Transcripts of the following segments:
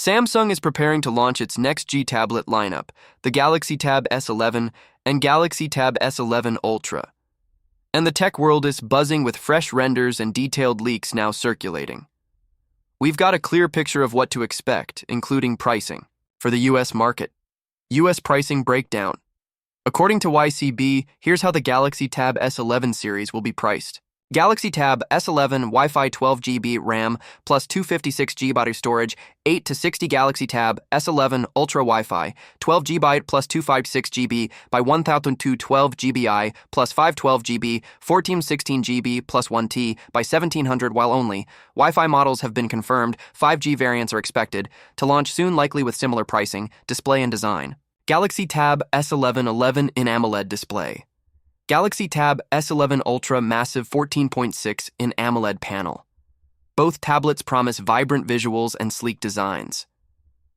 Samsung is preparing to launch its next G tablet lineup, the Galaxy Tab S11 and Galaxy Tab S11 Ultra. And the tech world is buzzing with fresh renders and detailed leaks now circulating. We've got a clear picture of what to expect, including pricing. For the US market, US pricing breakdown. According to YCB, here's how the Galaxy Tab S11 series will be priced. Galaxy Tab S11 Wi-Fi 12GB RAM plus 256GB battery storage, 8 to 60 Galaxy Tab S11 Ultra Wi-Fi, 12GB plus 256GB by 1212GBi plus 512GB, 1416GB plus 1T by 1700 while only. Wi-Fi models have been confirmed, 5G variants are expected, to launch soon likely with similar pricing, display and design. Galaxy Tab S11 11 in AMOLED display. Galaxy Tab S11 Ultra massive 14.6 in AMOLED panel. Both tablets promise vibrant visuals and sleek designs.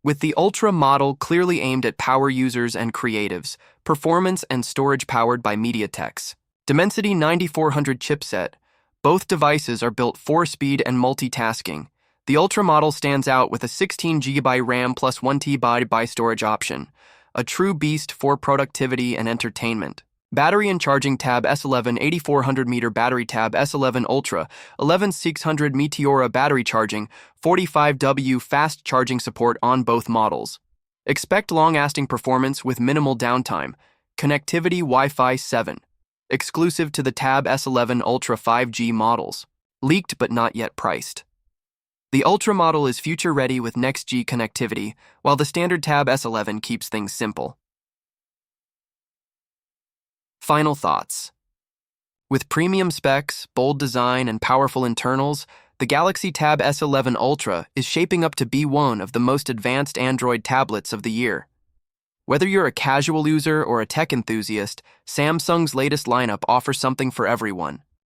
With the Ultra model clearly aimed at power users and creatives, performance and storage powered by MediaTek's Dimensity 9400 chipset, both devices are built for speed and multitasking. The Ultra model stands out with a 16GB RAM plus 1TB storage option, a true beast for productivity and entertainment. Battery and charging Tab S11 8400mAh battery Tab S11 Ultra 11600 Meteora battery charging, 45W fast charging support on both models. Expect long-lasting performance with minimal downtime. Connectivity Wi-Fi 7. Exclusive to the Tab S11 Ultra 5G models. Leaked but not yet priced. The Ultra model is future-ready with next-G connectivity, while the standard Tab S11 keeps things simple. Final thoughts. With premium specs, bold design, and powerful internals, the Galaxy Tab S11 Ultra is shaping up to be one of the most advanced Android tablets of the year. Whether you're a casual user or a tech enthusiast, Samsung's latest lineup offers something for everyone.